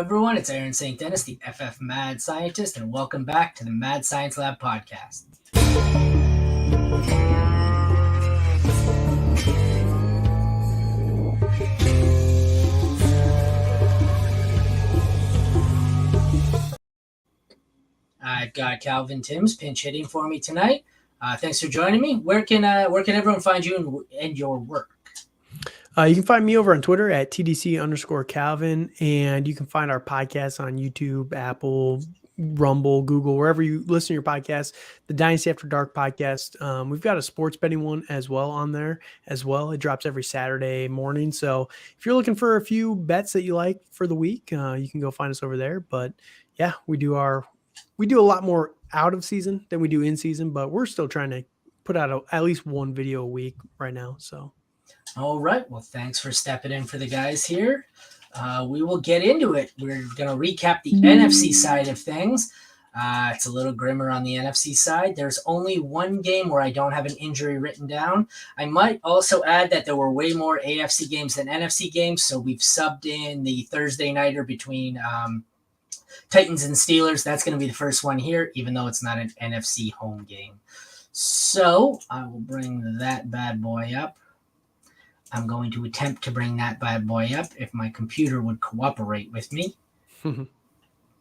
everyone. It's Aaron St. Dennis, the FF Mad Scientist, and welcome back to the Mad Science Lab podcast. I've got Calvin Timms pinch hitting for me tonight. Thanks for joining me. Where can everyone find you and your work? You can find me over on Twitter at TDC_Calvin, and you can find our podcast on YouTube, Apple, Rumble, Google, wherever you listen to your podcast. The Dynasty After Dark podcast. We've got a sports betting one as well on there as well. It drops every Saturday morning. So if you're looking for a few bets that you like for the week, you can go find us over there. But yeah, we do a lot more out of season than we do in season, but we're still trying to put out at least one video a week right now. So. All right. Well, thanks for stepping in for the guys here. We will get into it. We're going to recap the NFC side of things. It's a little grimmer on the NFC side. There's only one game where I don't have an injury written down. I might also add that there were way more AFC games than NFC games, so we've subbed in the Thursday nighter between Titans and Steelers. That's going to be the first one here, even though it's not an NFC home game. So I will bring that bad boy up. I'm going to attempt to bring that bad boy up if my computer would cooperate with me.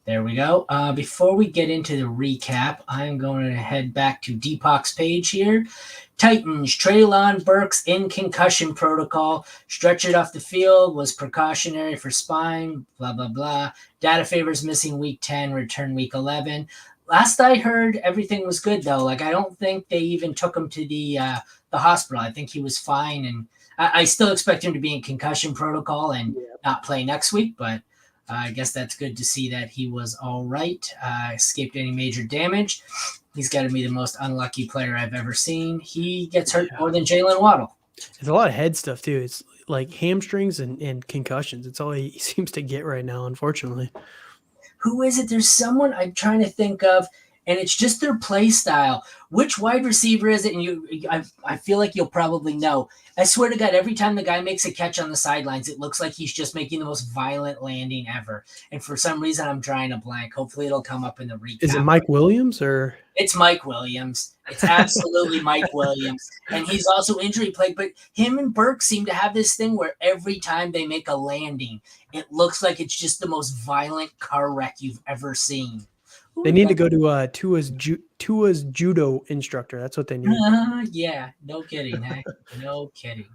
There we go. Before we get into the recap, I'm going to head back to Deepak's page here. Titans, Treylon Burks in concussion protocol. Stretchered off the field, was precautionary for spine, blah, blah, blah. Data favors missing week 10, return week 11. Last I heard, everything was good, though. I don't think they even took him to the hospital. I think he was fine, and I still expect him to be in concussion protocol and not play next week, but I guess that's good to see that he was all right, escaped any major damage. He's got to be the most unlucky player I've ever seen. He gets hurt more than Jalen Waddle. It's a lot of head stuff, too. It's like hamstrings and concussions. It's all he seems to get right now, unfortunately. Who is it? There's someone I'm trying to think of, and it's just their play style. Which wide receiver is it? And I feel like you'll probably know. I swear to God, every time the guy makes a catch on the sidelines, it looks like he's just making the most violent landing ever. And for some reason, I'm drawing a blank. Hopefully, it'll come up in the recap. Is it Mike Williams or? It's Mike Williams. It's absolutely Mike Williams. And he's also injury plagued. But him and Burke seem to have this thing where every time they make a landing, it looks like it's just the most violent car wreck you've ever seen. They need to go to Tua's judo instructor. That's what they need. Yeah, no kidding. Hey? No kidding.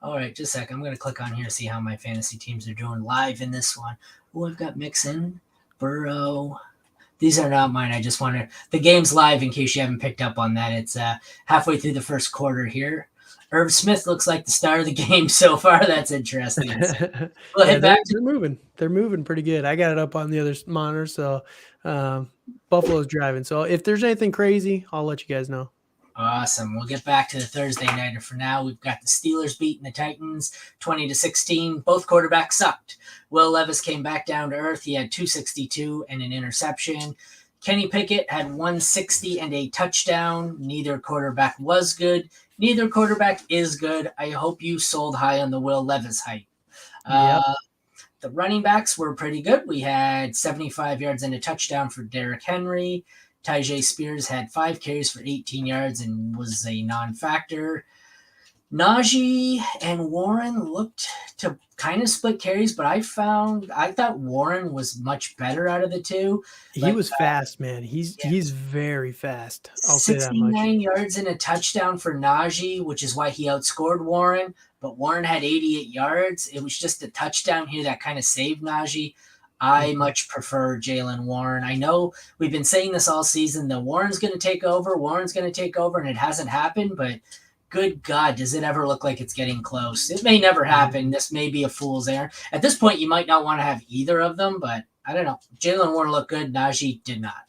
All right, just a second. I'm going to click on here to see how my fantasy teams are doing live in this one. I've got Mixon, Burrow. These are not mine. I just want the game's live in case you haven't picked up on that. It's halfway through the first quarter here. Irv Smith looks like the star of the game so far. That's interesting. We'll head back. They're moving. They're moving pretty good. I got it up on the other monitor, so Buffalo's driving. So if there's anything crazy, I'll let you guys know. Awesome. We'll get back to the Thursday nighter for now. We've got the Steelers beating the Titans 20-16. Both quarterbacks sucked. Will Levis came back down to earth. He had 262 and an interception. Kenny Pickett had 160 and a touchdown. Neither quarterback was good. Neither quarterback is good. I hope you sold high on the Will Levis hype. Yep. The running backs were pretty good. We had 75 yards and a touchdown for Derrick Henry. Tyjae Spears had 5 carries for 18 yards and was a non-factor. Najee and Warren looked to kind of split carries, but I thought Warren was much better out of the two. He was fast, man. He's very fast. I'll say that much. 69 yards and a touchdown for Najee, which is why he outscored Warren, but Warren had 88 yards. It was just a touchdown here that kind of saved Najee. I much prefer Jalen Warren. I know we've been saying this all season, that Warren's going to take over, and it hasn't happened, but good God, does it ever look like it's getting close? It may never happen. This may be a fool's errand. At this point, you might not want to have either of them, but I don't know. Jalen Warren looked good. Najee did not.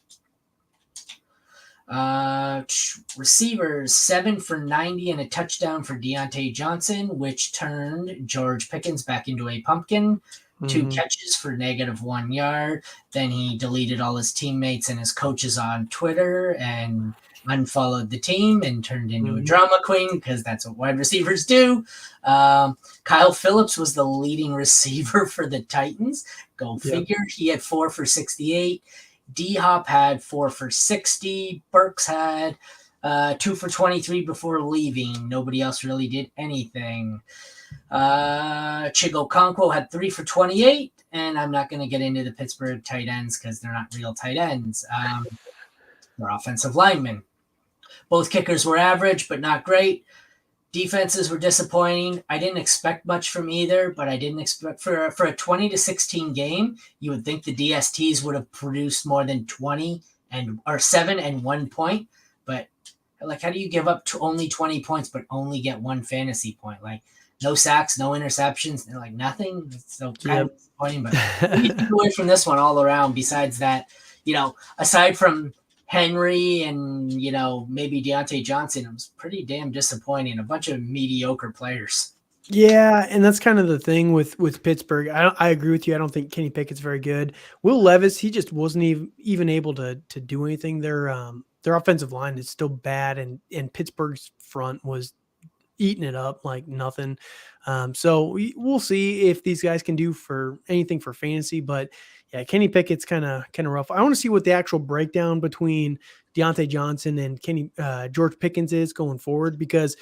Receivers, 7 for 90 and a touchdown for Deontay Johnson, which turned George Pickens back into a pumpkin. 2 Mhm. catches for -1 yard. Then he deleted all his teammates and his coaches on Twitter and unfollowed the team and turned into a Mhm. drama queen because that's what wide receivers do. Kyle Phillips was the leading receiver for the Titans. Go Yep. figure. He had 4 for 68. D Hop had 4 for 60. Burks had 2 for 23 before leaving. Nobody else really did anything. Chigo Conquo had 3 for 28, and I'm not going to get into the Pittsburgh tight ends because they're not real tight ends. They're offensive linemen. Both kickers were average, but not great. Defenses were disappointing. I didn't expect much from either, but I didn't expect for a 20-16 game. You would think the DSTs would have produced more than 20 or 7 and 1 point, but like, how do you give up to only 20 points but only get 1 fantasy point? Like, no sacks, no interceptions, and like nothing. It's so kind of Yep. disappointing. But what do you take away from this one all around? Besides that, aside from Henry and maybe Deontay Johnson, it was pretty damn disappointing. A bunch of mediocre players. Yeah, and that's kind of the thing with Pittsburgh. I agree with you. I don't think Kenny Pickett's very good. Will Levis, he just wasn't even able to do anything. Their offensive line is still bad, and Pittsburgh's front was eating it up like nothing. So we'll see if these guys can do for anything for fantasy. But yeah, Kenny Pickett's kind of rough. I want to see what the actual breakdown between Deontay Johnson and George Pickens is going forward, because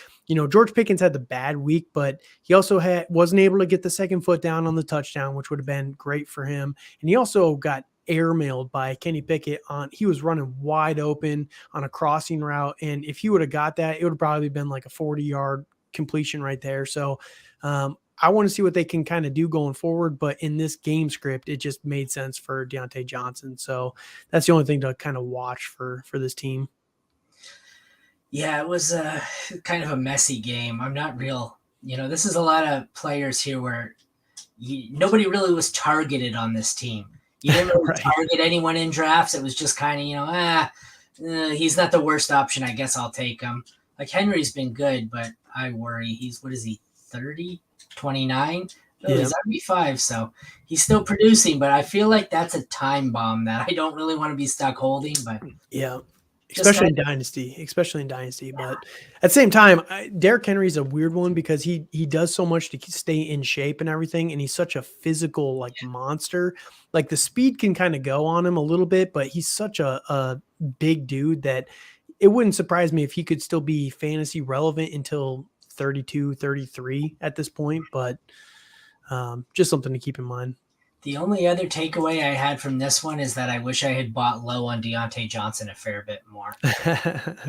George Pickens had the bad week, but he also wasn't able to get the second foot down on the touchdown, which would have been great for him. And he also got airmailed by Kenny Pickett he was running wide open on a crossing route. And if he would have got that, it would have probably been like a 40-yard completion right there. So I want to see what they can kind of do going forward. But in this game script, it just made sense for Deontay Johnson. So that's the only thing to kind of watch for this team. Yeah, it was kind of a messy game. I'm not real. This is a lot of players here where nobody really was targeted on this team. You didn't really Right. target anyone in drafts. It was just kind of, he's not the worst option. I guess I'll take him. Like, Henry's been good, but I worry. What is he, 30, 29? Oh, Yeah. he's RB5, so he's still producing, but I feel like that's a time bomb that I don't really want to be stuck holding. But Yeah. just Especially in Dynasty. But at the same time, Derrick Henry's a weird one because he does so much to stay in shape and everything. And he's such a physical monster. Like, the speed can kind of go on him a little bit, but he's such a big dude that it wouldn't surprise me if he could still be fantasy relevant until 32, 33 at this point. But just something to keep in mind. The only other takeaway I had from this one is that I wish I had bought low on Deontay Johnson a fair bit more. I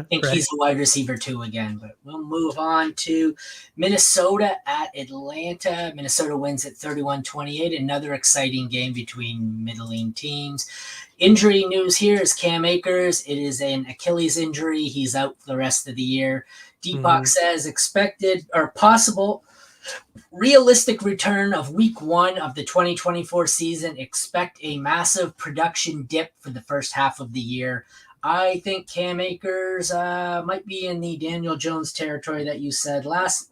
think Right. he's a wide receiver 2 again, but we'll move on to Minnesota at Atlanta. Minnesota wins at 31-28. Another exciting game between middling teams. Injury news here is Cam Akers. It is an Achilles injury. He's out the rest of the year. Deepak says expected or possible realistic return of week 1 of the 2024 season. Expect a massive production dip for the first half of the year. I think Cam Akers might be in the Daniel Jones territory that you said last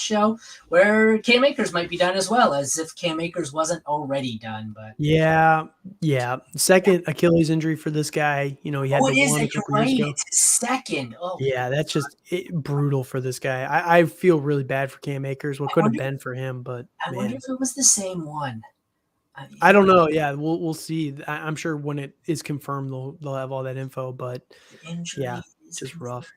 show, where Cam Akers might be done as well, as if Cam Akers wasn't already done. But Yeah. Second Achilles injury for this guy. He had the it is one a that you're couple years right. ago. It's his second. Oh, Yeah, that's just brutal for this guy. I feel really bad for Cam Akers. What could have been for him, but I wonder man, if it was the same one. I don't know. Yeah, we'll see. I'm sure when it is confirmed, they'll have all that info. But The injury yeah, is just confirmed. rough.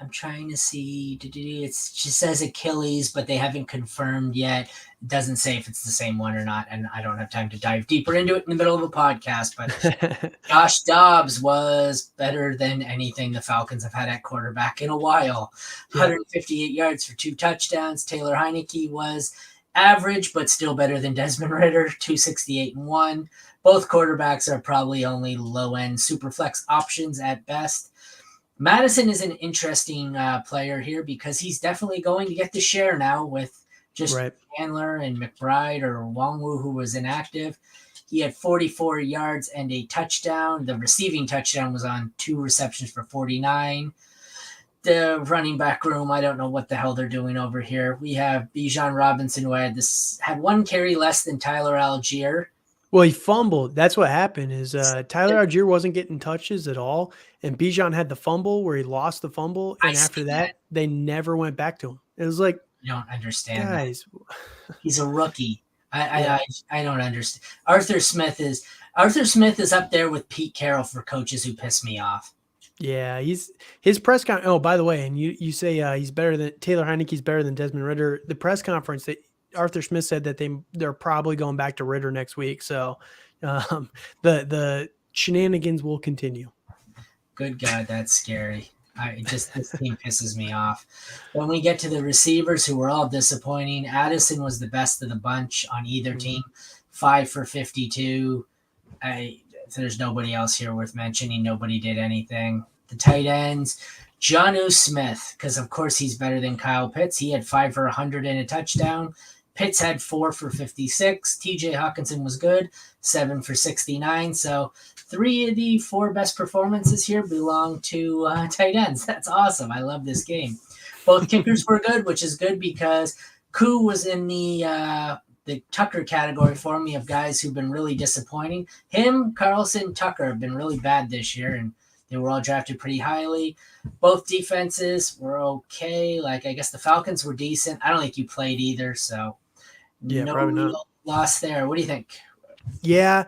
I'm trying to see. It just says Achilles, but they haven't confirmed yet. It doesn't say if it's the same one or not, and I don't have time to dive deeper into it in the middle of a podcast. But Josh Dobbs was better than anything the Falcons have had at quarterback in a while. 158 yards for 2 touchdowns. Taylor Heineke was average, but still better than Desmond Ridder, 268 and 1. Both quarterbacks are probably only low-end super flex options at best. Madison is an interesting player here because he's definitely going to get the share now with just Right. Chandler and McBride or Wongwu, who was inactive. He had 44 yards and a touchdown. The receiving touchdown was on 2 receptions for 49. the running back room, I don't know what the hell they're doing over here. We have Bijan Robinson, who had one carry less than Tyler Algier. Well, he fumbled. That's what happened is Tyler Algier wasn't getting touches at all, and Bijan had the fumble where he lost the fumble, I and after see that, they never went back to him. It was like, I don't understand that. guys, He's a rookie. Yeah. I don't understand. Arthur Smith is up there with Pete Carroll for coaches who piss me off. yeah, his press con. Oh, by the way, and you say he's better than Taylor Heineke's better than Desmond Ridder. The press conference that Arthur Smith said that they're probably going back to Ridder next week. So the shenanigans will continue. Good God, that's scary. This team pisses me off. When we get to the receivers, who were all disappointing, Addison was the best of the bunch on either team, 5 for 52. There's nobody else here worth mentioning. Nobody did anything. The tight ends, Jonnu Smith, because of course he's better than Kyle Pitts. He had 5 for 100 and a touchdown. Pitts had 4 for 56. TJ Hawkinson was good, 7 for 69. So 3 of the 4 best performances here belong to tight ends. That's awesome. I love this game. Both kickers were good, which is good because Koo was in the Tucker category for me of guys who've been really disappointing. Him, Carlson, Tucker have been really bad this year, and they were all drafted pretty highly. Both defenses were okay. Like, I guess the Falcons were decent. I don't think you played either, so Yeah, probably not. Loss there. What do you think? Yeah.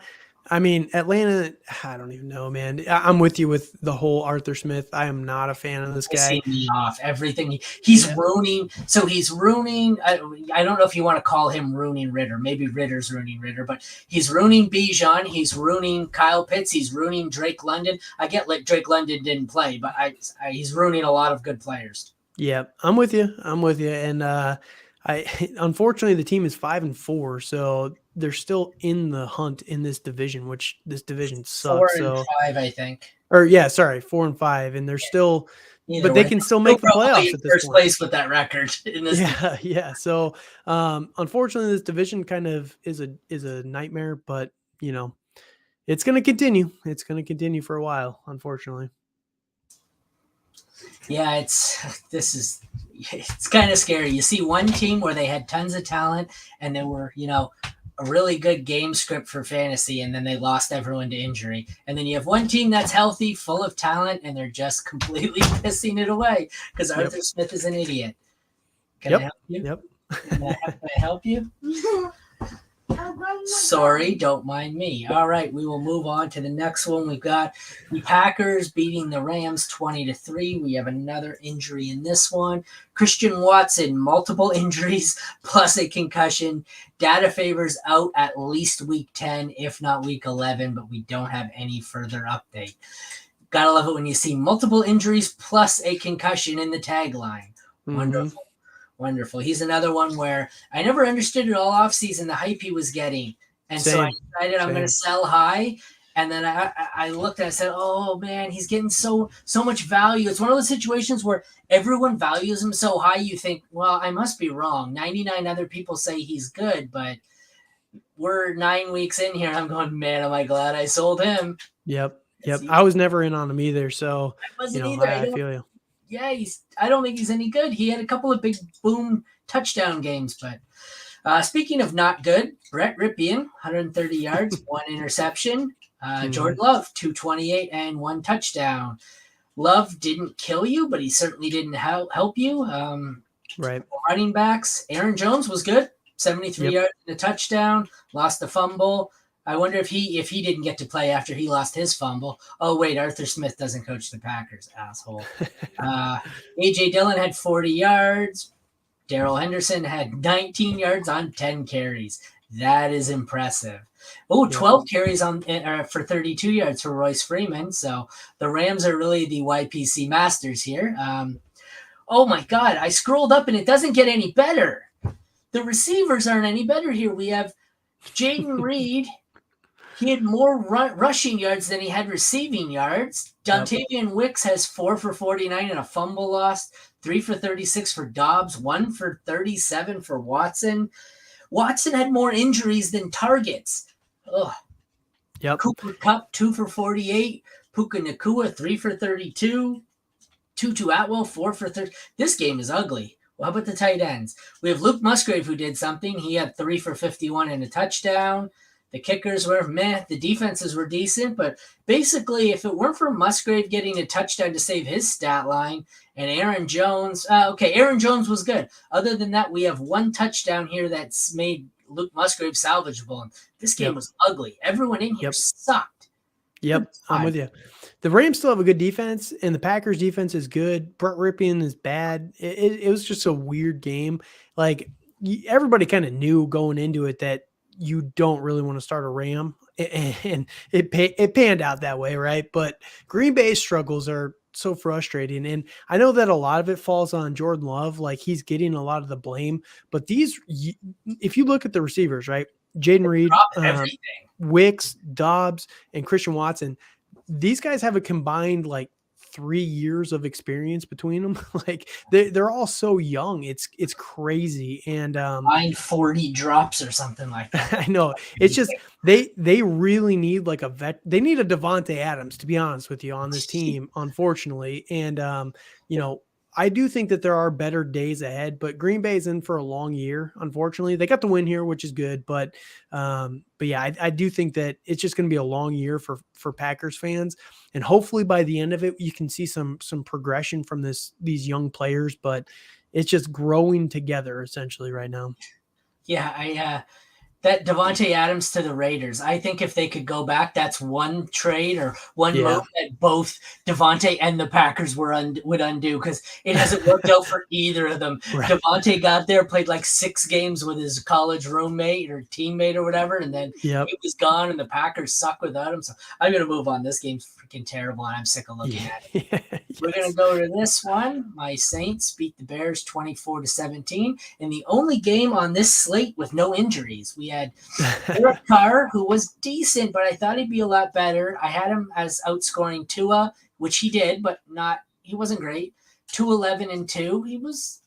I mean, Atlanta, I don't even know, man. I'm with you with the whole Arthur Smith. I am not a fan of this guy. Pissing me off. Everything he's ruining. So he's ruining. I don't know if you want to call him ruining Ridder. Maybe Ridder's ruining Ridder, but he's ruining Bijan. He's ruining Kyle Pitts. He's ruining Drake London. I get like Drake London didn't play, but he's ruining a lot of good players. Yeah, I'm with you. And unfortunately the team is 5-4, so they're still in the hunt in this division, which this division sucks. 4-5, I think. Or yeah, sorry, 4-5, and they're still, but they can still make the playoffs at this first point. place with that record in this. Yeah. So, unfortunately, this division kind of is a nightmare, but it's going to continue. It's going to continue for a while, unfortunately. Yeah, it's kind of scary. You see one team where they had tons of talent and they were, a really good game script for fantasy, and then they lost everyone to injury. And then you have one team that's healthy, full of talent, and they're just completely pissing it away because Arthur Smith is an idiot. Can I help you? Yep. Can I help you? Sorry, don't mind me. All right, we will move on to the next one. We've got the Packers beating the Rams 20-3. We have another injury in this one. Christian Watson, multiple injuries plus a concussion. Data favors out at least week 10, if not week 11, but we don't have any further update. Gotta love it when you see multiple injuries plus a concussion in the tagline. Wonderful. Wonderful. He's another one where I never understood it all offseason, the hype he was getting. And so I decided I'm going to sell high. And then I looked and I said, oh, man, he's getting so much value. It's one of those situations where everyone values him so high, you think, well, I must be wrong. 99 other people say he's good, but we're 9 weeks in here. I'm going, man, am I glad I sold him. Yep. I was never in on him either. So, I wasn't either. I feel you. Yeah, I don't think he's any good. He had a couple of big boom touchdown games, but speaking of not good, Brett Ripien, 130 yards, 1 interception. Jordan Love, 228 and 1 touchdown. Love didn't kill you, but he certainly didn't help you. Right. Running backs, Aaron Jones was good, 73 yards and a touchdown, lost a fumble. I wonder if he didn't get to play after he lost his fumble. Oh, wait, Arthur Smith doesn't coach the Packers, asshole. A.J. Dillon had 40 yards. Darrell Henderson had 19 yards on 10 carries. That is impressive. Oh, 12 carries for 32 yards for Royce Freeman. So the Rams are really the YPC masters here. Oh, my God. I scrolled up, and it doesn't get any better. The receivers aren't any better here. We have Jaden Reed. He had more rushing yards than he had receiving yards. Dontavian Wicks has 4 for 49 and a fumble lost, 3 for 36 for Dobbs, 1 for 37 for Watson. Watson had more injuries than targets. Ugh. Yep. Cooper Kupp, 2 for 48. Puka Nakua, 3 for 32. Tutu Atwell, 4 for 30. This game is ugly. Well, how about the tight ends? We have Luke Musgrave, who did something. He had 3 for 51 and a touchdown. The kickers were meh. The defenses were decent. But basically, if it weren't for Musgrave getting a touchdown to save his stat line and Aaron Jones, Aaron Jones was good. Other than that, we have one touchdown here that's made Luke Musgrave salvageable. And this game was ugly. Everyone in here sucked. Yep, I'm with you. The Rams still have a good defense, and the Packers defense is good. Brett Ripien is bad. It was just a weird game. Like, everybody kind of knew going into it that you don't really want to start a Ram, and it panned out that way, right? But Green Bay's struggles are so frustrating, and I know that a lot of it falls on Jordan Love. Like, he's getting a lot of the blame. But if you look at the receivers, right? Jaden Reed, Wicks, Dobbs, and Christian Watson, these guys have a combined like 3 years of experience between them. Like they're all so young. It's crazy. And 40 drops or something like that. I know. It's just they really need like they need a Devontae Adams, to be honest with you, on this team, unfortunately. And I do think that there are better days ahead, but Green Bay's in for a long year. Unfortunately, they got the win here, which is good. But yeah, I do think that it's just going to be a long year for Packers fans, and hopefully by the end of it, you can see some progression from these young players. But it's just growing together essentially right now. Yeah, that Devontae Adams to the Raiders. I think if they could go back, that's one trade or one move that both Devontae and the Packers would undo, because it hasn't worked out for either of them. Right. Devontae got there, played like 6 games with his college roommate or teammate or whatever, and then he was gone, and the Packers suck without him. So I'm going to move on. This game's freaking terrible, and I'm sick of looking at it. Yes. We're going to go to this one. My Saints beat the Bears 24-17 in the only game on this slate with no injuries. We had Derek Carr, who was decent, but I thought he'd be a lot better. I had him as outscoring Tua, which he did, but he wasn't great. 211-2. He was,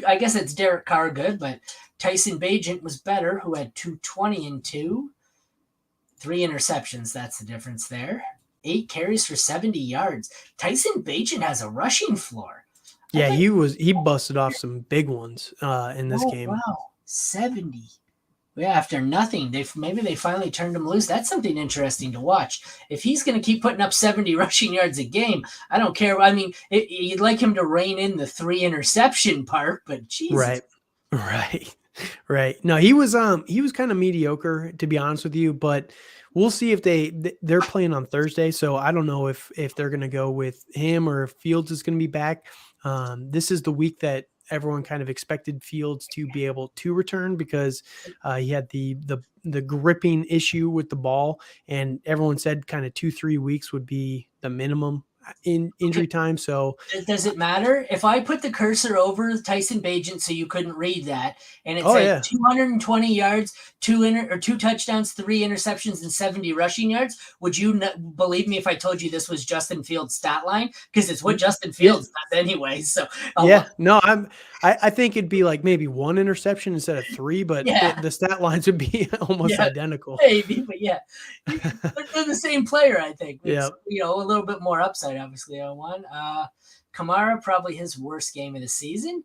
I guess it's Derek Carr good, but Tyson Bagent was better, who had 220-2. 3 interceptions, that's the difference there. 8 carries for 70 yards. Tyson Bagent has a rushing floor. Yeah, he busted off some big ones in this game. Wow, 70. Yeah, after nothing, maybe they finally turned him loose. That's something interesting to watch. If he's going to keep putting up 70 rushing yards a game, I don't care. I mean, you'd like him to rein in the 3 interception part, but Jesus. Right. No, he was kind of mediocre, to be honest with you, but we'll see if they're playing on Thursday. So I don't know if they're going to go with him or if Fields is going to be back. This is the week that everyone kind of expected Fields to be able to return, because he had the gripping issue with the ball, and everyone said kind of 2-3 weeks would be the minimum in injury time. So does it matter if I put the cursor over Tyson Bagent so you couldn't read that, and it said 220 yards, 2 touchdowns, 3 interceptions, and 70 rushing yards? Would you believe me if I told you this was Justin Fields' stat line? Because it's what Justin Fields does anyway. So I think it'd be like maybe 1 interception instead of 3, but the stat lines would be almost identical. Maybe, but they're the same player, I think. It's, a little bit more upside, obviously, on one. Kamara, probably his worst game of the season.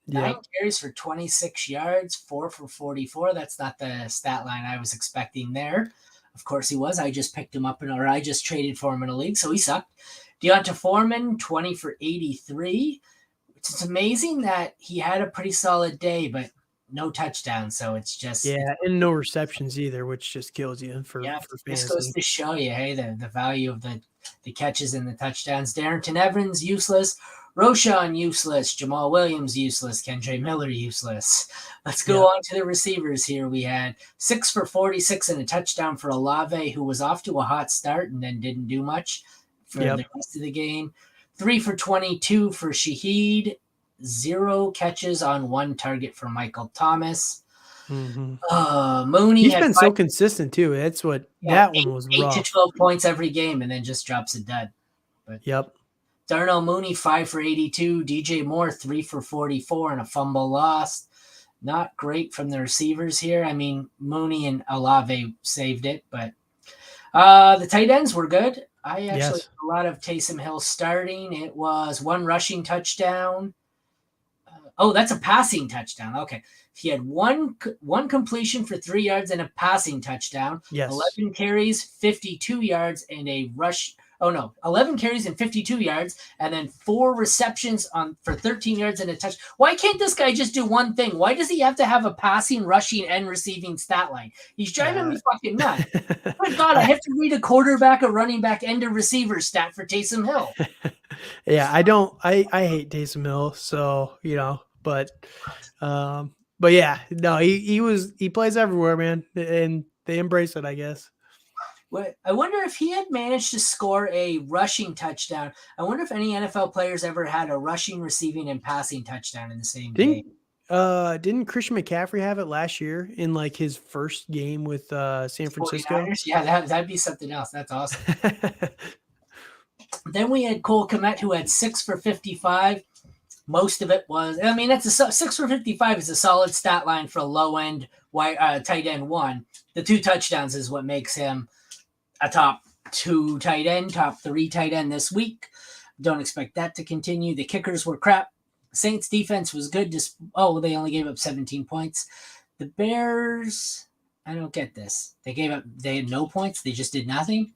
9 carries for 26 yards, 4 for 44. That's not the stat line I was expecting there. Of course he was. I just picked him up, I just traded for him in a league, so he sucked. Deonta Foreman, 20 for 83. It's amazing that he had a pretty solid day, but no touchdowns. So it's just and no receptions either, which just kills you for fantasy. This goes to show you, hey, the value of the catches and the touchdowns. Darrington Evans, useless. Roshan, useless. Jamal Williams, useless. Kendre Miller, useless. Let's go on to the receivers here. We had 6 for 46 and a touchdown for Olave, who was off to a hot start and then didn't do much for the rest of the game. 3 for 22 for Shaheed. 0 catches on 1 target for Michael Thomas. Mooney, he's been so consistent too. That's what that one was 8 rough. to 12 points every game, and then just drops a dud. But Darnell Mooney, 5 for 82. DJ Moore, 3 for 44 and a fumble lost. Not great from the receivers here. I mean, Mooney and Olave saved it, but the tight ends were good. I actually Yes. had a lot of Taysom Hill starting. It was one rushing touchdown. Oh, that's a passing touchdown. Okay. He had one completion for 3 yards and a passing touchdown, Yes. 11 carries, 52 yards, and a rush. Oh no, 11 carries and 52 yards, and then 4 receptions on for 13 yards and a touch. Why can't this guy just do one thing? Why does he have to have a passing, rushing, and receiving stat line? He's driving me fucking nuts. Good God, I I, have to read a quarterback, a running back, and a receiver stat for Taysom Hill. yeah, I don't. I hate Taysom Hill, so but yeah, no, he plays everywhere, man, and they embrace it, I guess. I wonder if he had managed to score a rushing touchdown. I wonder if any NFL players ever had a rushing, receiving, and passing touchdown in the same game. Didn't Christian McCaffrey have it last year in like his first game with San Francisco? 49ers? Yeah, that'd be something else. That's awesome. Then we had Cole Kmet, who had 6 for 55. Most of it was, I mean, that's a 6 for 55 is a solid stat line for a low end tight end one. The 2 touchdowns is what makes him a top 2 tight end, top 3 tight end this week. Don't expect that to continue. The kickers were crap. Saints defense was good. They only gave up 17 points. The Bears, I don't get this. They had no points. They just did nothing.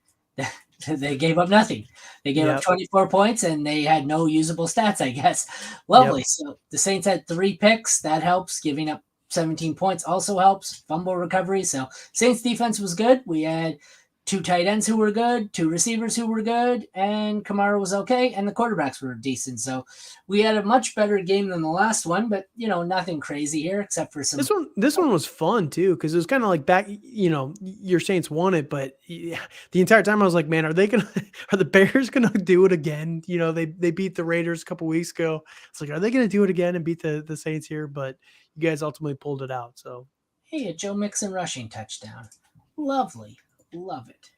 They gave up nothing. They gave up 24 points and they had no usable stats, I guess. Lovely. Yep. So the Saints had 3 picks. That helps. Giving up 17 points also helps. Fumble recovery. So Saints defense was good. We had 2 tight ends who were good, 2 receivers who were good, and Kamara was okay, and the quarterbacks were decent. So we had a much better game than the last one, but nothing crazy here except for some. This one was fun too because it was kind of like back. Your Saints won it, but the entire time I was like, man, are the Bears gonna do it again? They beat the Raiders a couple weeks ago. It's like, are they gonna do it again and beat the Saints here? But you guys ultimately pulled it out. So hey, a Joe Mixon rushing touchdown, lovely. Love it.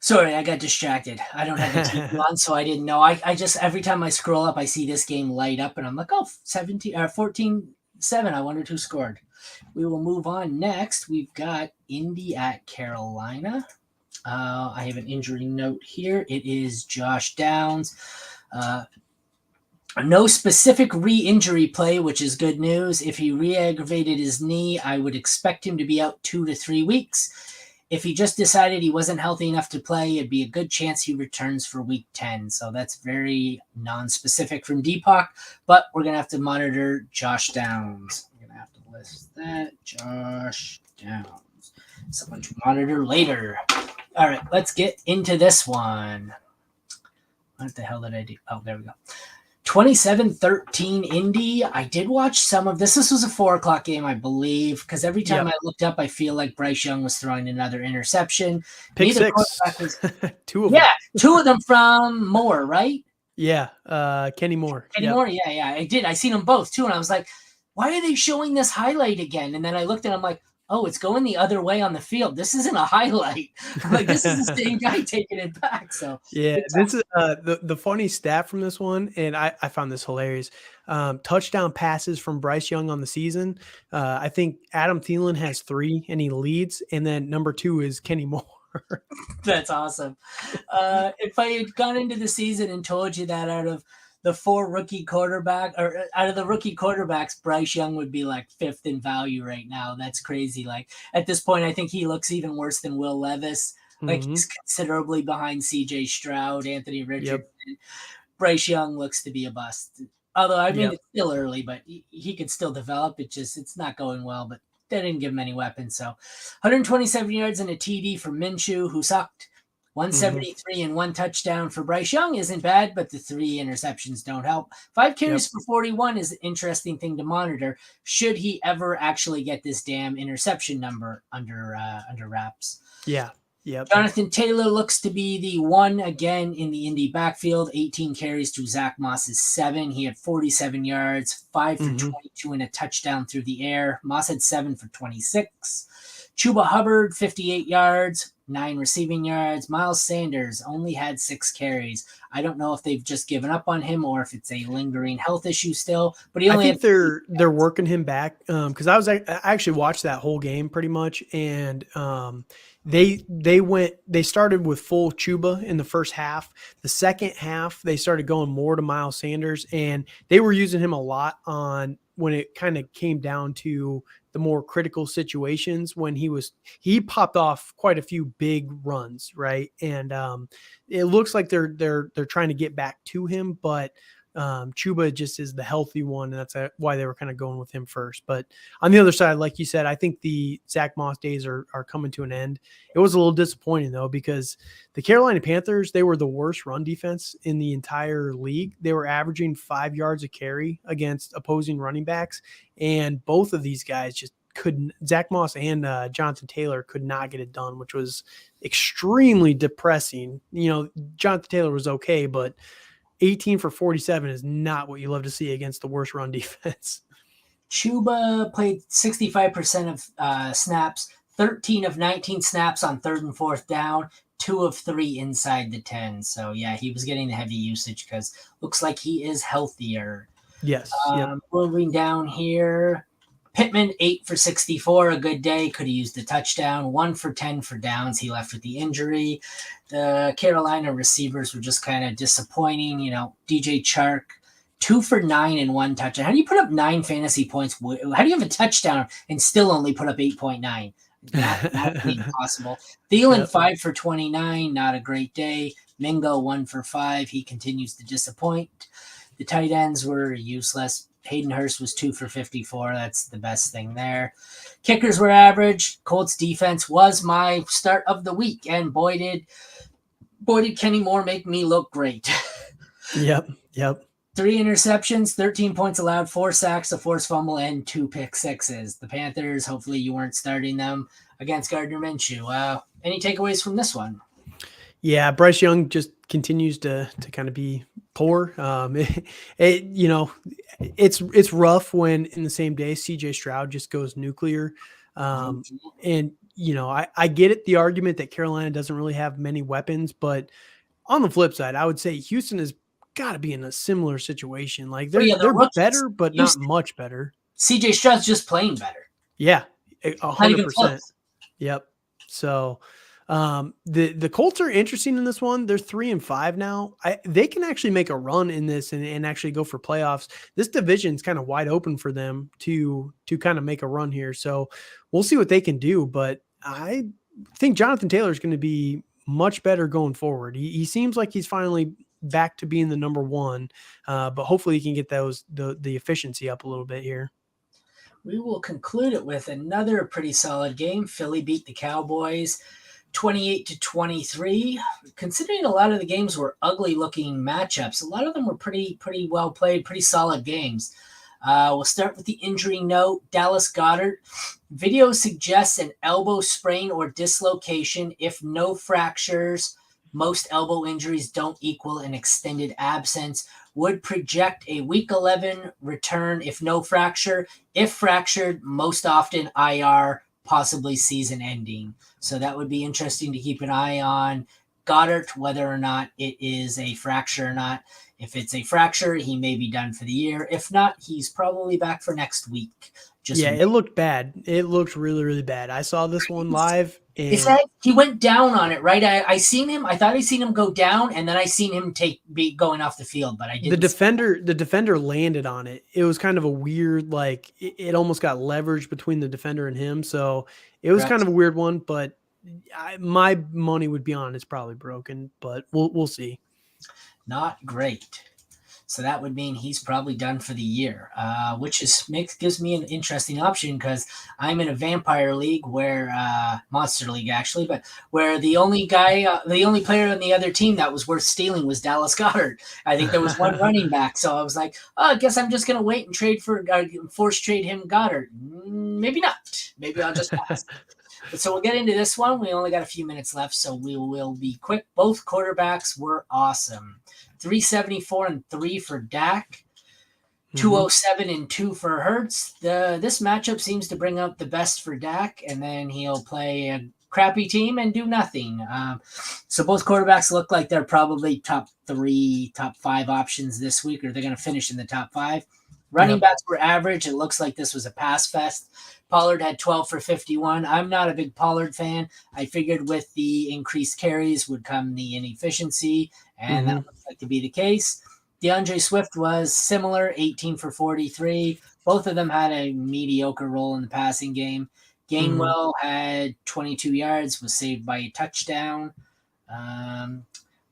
Sorry, I got distracted. I don't have the TV on, so I didn't know. I just, every time I scroll up, I see this game light up, and I'm like, 14-7. I wondered who scored. We will move on next. We've got Indy at Carolina. I have an injury note here. It is Josh Downs. No specific re-injury play, which is good news. If he re-aggravated his knee, I would expect him to be out 2 to 3 weeks. If he just decided he wasn't healthy enough to play, it'd be a good chance he returns for week 10. So that's very non-specific from Deepak, but we're going to have to monitor Josh Downs. I'm going to have to list that. Josh Downs. Someone to monitor later. All right, let's get into this one. What the hell did I do? Oh, there we go. 27-13 Indy. I did watch some of this. This was a 4:00 game, I believe, because every time I looked up, I feel like Bryce Young was throwing another interception. Pick 6. 2 of them. Yeah, 2 of them from Moore, right? Yeah, Kenny Moore. Kenny Moore, yeah. I did. I seen them both, too, and I was like, why are they showing this highlight again? And then I looked and I'm like, oh, it's going the other way on the field. This isn't a highlight. I'm like, this is the same guy taking it back. So yeah, this is the funny stat from this one, and I found this hilarious. Touchdown passes from Bryce Young on the season. I think Adam Thielen has 3, and he leads, and then number 2 is Kenny Moore. That's awesome. If I had gone into the season and told you that out of the 4 rookie quarterback, or out of the rookie quarterbacks, Bryce Young would be like 5th in value right now. That's crazy. Like at this point, I think he looks even worse than Will Levis. Like he's considerably behind CJ Stroud, Anthony Richardson. Yep. Bryce Young looks to be a bust. Although, I mean, it's still early, but he could still develop. It's not going well, but they didn't give him any weapons. So 127 yards and a TD for Minshew, who sucked. 173 and 1 touchdown for Bryce Young isn't bad, but the 3 interceptions don't help. 5 carries for 41 is an interesting thing to monitor. Should he ever actually get this damn interception number under wraps? Yeah. Yep. Jonathan Taylor looks to be the one again in the Indy backfield. 18 carries to Zach Moss's 7. He had 47 yards, 5 for 22 and a touchdown through the air. Moss had 7 for 26. Chuba Hubbard, 58 yards, 9 receiving yards. Miles Sanders only had 6 carries. I don't know if they've just given up on him or if it's a lingering health issue still. But he only. I think they're working him back because I actually watched that whole game pretty much, and They started with full Chuba in the first half. The second half, they started going more to Miles Sanders, and they were using him a lot on when it kind of came down to the more critical situations when he popped off quite a few big runs, right? And it looks like they're trying to get back to him, but Chuba just is the healthy one, and that's why they were kind of going with him first. But on the other side, like you said, I think the Zach Moss days are coming to an end. It was a little disappointing though, because the Carolina Panthers, they were the worst run defense in the entire league. They were averaging 5 yards a carry against opposing running backs, and both of these guys just couldn't. Zach Moss and Jonathan Taylor could not get it done, which was extremely depressing. Jonathan Taylor was okay, but 18 for 47 is not what you love to see against the worst run defense. Chuba played 65% of snaps, 13 of 19 snaps on 3rd and 4th down, 2 of 3 inside the 10. So, yeah, he was getting the heavy usage because looks like he is healthier. Yes. Yep. Moving down here, Pittman, 8 for 64, a good day. Could have used a touchdown. 1 for 10 for downs. He left with the injury. The Carolina receivers were just kind of disappointing. DJ Chark, 2 for 9 and 1 touchdown. How do you put up 9 fantasy points? How do you have a touchdown and still only put up 8.9? Not really possible. Thielen, yep. 5 for 29, not a great day. Mingo, 1 for 5. He continues to disappoint. The tight ends were useless. Hayden Hurst was 2 for 54. That's the best thing there. Kickers were average. Colts defense was my start of the week, and boy did Kenny Moore make me look great. Yep. 3 interceptions, 13 points allowed, 4 sacks, a forced fumble, and 2 pick sixes. The Panthers, hopefully you weren't starting them against Gardner Minshew. Any takeaways from this one? Yeah, Bryce Young just continues to kind of be poor. It's rough when in the same day CJ Stroud just goes nuclear. And I get it, the argument that Carolina doesn't really have many weapons, but on the flip side, I would say Houston has got to be in a similar situation. Like they're better, but Houston, not much better. CJ Stroud's just playing better. Yeah, 100%. Yep. So the Colts are interesting in this one. They're 3-5 now. They can actually make a run in this and actually go for playoffs. This division's kind of wide open for them to kind of make a run here. So we'll see what they can do. But I think Jonathan Taylor is going to be much better going forward. He seems like he's finally back to being the number one, but hopefully he can get the efficiency up a little bit here. We will conclude it with another pretty solid game. Philly beat the Cowboys 28-23. Considering a lot of the games were ugly looking matchups, a lot of them were pretty well played, pretty solid games. We'll start with the injury note. Dallas Goedert. Video suggests an elbow sprain or dislocation. If no fractures, most elbow injuries don't equal an extended absence. Would project a week 11 return if no fracture. If fractured, most often IR, possibly season ending. So that would be interesting to keep an eye on Goddard, whether or not it is a fracture or not. If it's a fracture, he may be done for the year. If not, he's probably back for next week. It looked bad. It looked really, really bad. I saw this one live. He said he went down on it, right? I seen him. I thought I seen him go down, and then I seen him be going off the field, but I didn't. The defender landed on it. It was kind of a weird, like it almost got leveraged between the defender and him. So it was kind of a weird one, but my money would be on it's probably broken, but we'll see. Not great. So that would mean he's probably done for the year, which gives me an interesting option because I'm in a vampire league where Monster League actually, but where the only player on the other team that was worth stealing was Dallas Goedert. I think there was one running back, so I was like, I guess I'm just gonna wait and force trade him Goddard. Maybe not. Maybe I'll just pass. So we'll get into this one. We only got a few minutes left, so we will be quick. Both quarterbacks were awesome. 374 and 3 for Dak, 207 and 2 for Hurts. This matchup seems to bring out the best for Dak, and then he'll play a crappy team and do nothing. So both quarterbacks look like they're probably top 5 options this week, or they're going to finish in the top 5. Running backs were average. It looks like this was a pass fest. Pollard had 12 for 51. I'm not a big Pollard fan. I figured with the increased carries would come the inefficiency, and that looks like to be the case. DeAndre Swift was similar, 18 for 43. Both of them had a mediocre role in the passing game. Gainwell had 22 yards, was saved by a touchdown.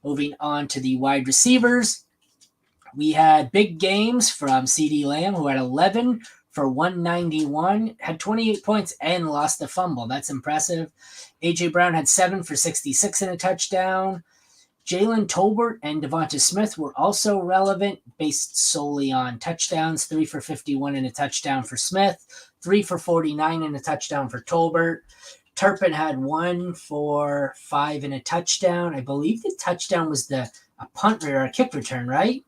Moving on to the wide receivers, we had big games from CeeDee Lamb, who had 11 for 191, had 28 points and lost the fumble. That's impressive. A.J. Brown had 7 for 66 and a touchdown. Jalen Tolbert and Devonta Smith were also relevant based solely on touchdowns. 3 for 51 and a touchdown for Smith. 3 for 49 and a touchdown for Tolbert. Turpin had 1 for 5 and a touchdown. I believe the touchdown was a punt or a kick return, right?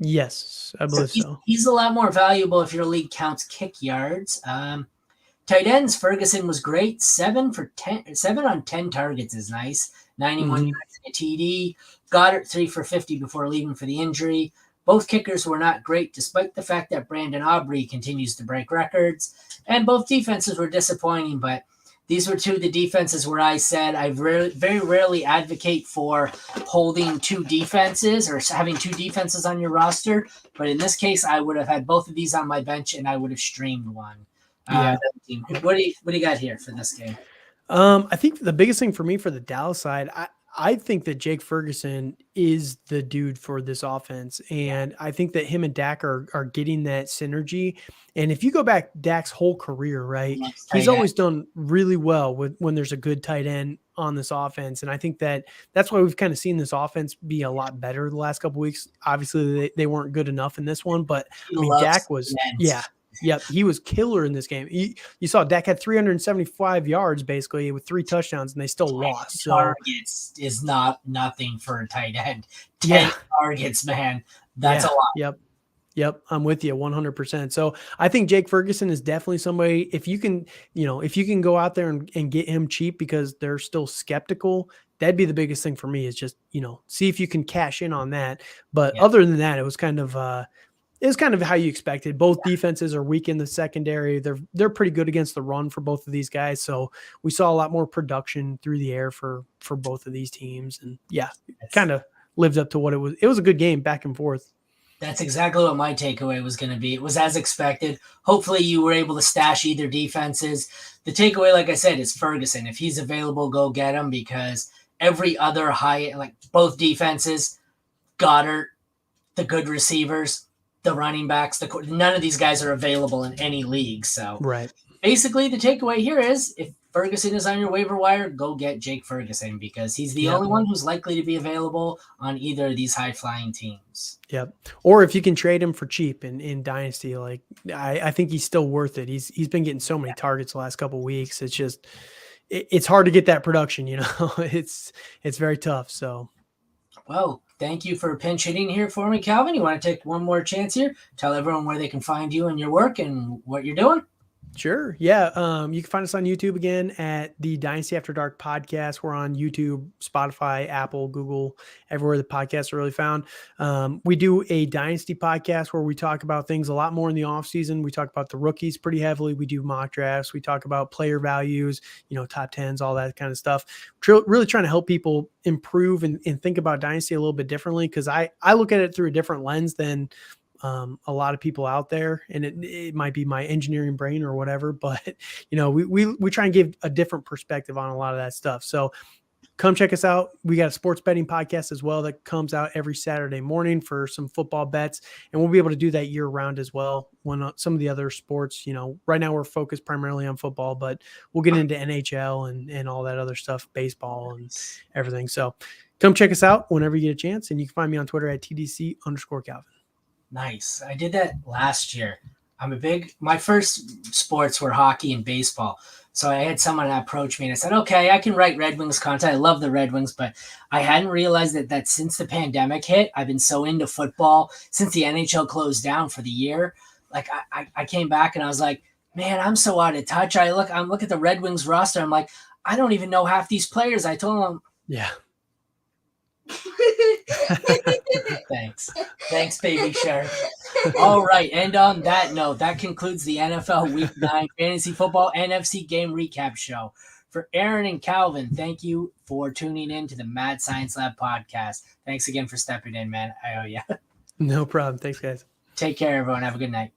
Yes, I believe so. He's a lot more valuable if your league counts kick yards. Tight ends, Ferguson was great. 7 on 10 targets is nice. 91 yards and a TD. Goddard 3 for 50 before leaving for the injury. Both kickers were not great, despite the fact that Brandon Aubrey continues to break records. And both defenses were disappointing, but these were two of the defenses where I said I very rarely advocate for holding two defenses or having two defenses on your roster. But in this case, I would have had both of these on my bench and I would have streamed one. What do you got here for this game? I think the biggest thing for me for the Dallas side, I think that Jake Ferguson is the dude for this offense. And I think that him and Dak are getting that synergy. And if you go back Dak's whole career, right, he's always done really well when there's a good tight end on this offense. And I think that's why we've kind of seen this offense be a lot better the last couple of weeks. Obviously they weren't good enough in this one, but I mean, Dak was, Yep, he was killer in this game. You saw Dak had 375 yards basically with 3 touchdowns, and they still lost. So targets is not nothing for a tight end. 10 targets, man. That's a lot. Yep, I'm with you 100%. So I think Jake Ferguson is definitely somebody, if you can go out there and get him cheap because they're still skeptical, that'd be the biggest thing for me is just, see if you can cash in on that. But other than that, it was kind of how you expected. Both defenses are weak in the secondary. They're pretty good against the run for both of these guys. So we saw a lot more production through the air for both of these teams. And kind of lived up to what it was. It was a good game back and forth. That's exactly what my takeaway was going to be. It was as expected. Hopefully you were able to stash either defenses. The takeaway, like I said, is Ferguson. If he's available, go get him because every other both defenses, Goddard, the good receivers, the running backs, none of these guys are available in any league. So basically the takeaway here is if Ferguson is on your waiver wire, go get Jake Ferguson because he's the only one who's likely to be available on either of these high-flying teams. Yep. Or if you can trade him for cheap in Dynasty, I think he's still worth it. He's been getting so many targets the last couple of weeks. It's just it's hard to get that production, It's very tough. So well, thank you for pinch hitting here for me, Calvin. You want to take one more chance here? Tell everyone where they can find you and your work and what you're doing. Sure. Yeah. You can find us on YouTube again at the Dynasty After Dark podcast. We're on YouTube, Spotify, Apple, Google, everywhere the podcasts are really found. We do a Dynasty podcast where we talk about things a lot more in the off season. We talk about the rookies pretty heavily. We do mock drafts. We talk about player values, top 10s, all that kind of stuff. Really trying to help people improve and think about Dynasty a little bit differently because I look at it through a different lens than a lot of people out there, and it might be my engineering brain or whatever, but we try and give a different perspective on a lot of that stuff. So come check us out. We got a sports betting podcast as well that comes out every Saturday morning for some football bets, and we'll be able to do that year round as well. When some of the other sports, right now we're focused primarily on football, but we'll get into NHL and all that other stuff, baseball and everything. So come check us out whenever you get a chance, and you can find me on Twitter at TDC_Calvin. Nice. I did that last year. My first sports were hockey and baseball. So I had someone approach me and I said, okay, I can write Red Wings content. I love the Red Wings, but I hadn't realized that since the pandemic hit, I've been so into football since the NHL closed down for the year. Like I came back and I was like, man, I'm so out of touch. I look at the Red Wings roster. I'm like, I don't even know half these players. I told them, Thanks, baby shark. All right. And on that note, that concludes the NFL Week 9 Fantasy Football NFC Game Recap Show. For Aaron and Calvin, thank you for tuning in to the Mad Science Lab podcast. Thanks again for stepping in, man. I owe you. No problem. Thanks, guys. Take care, everyone. Have a good night.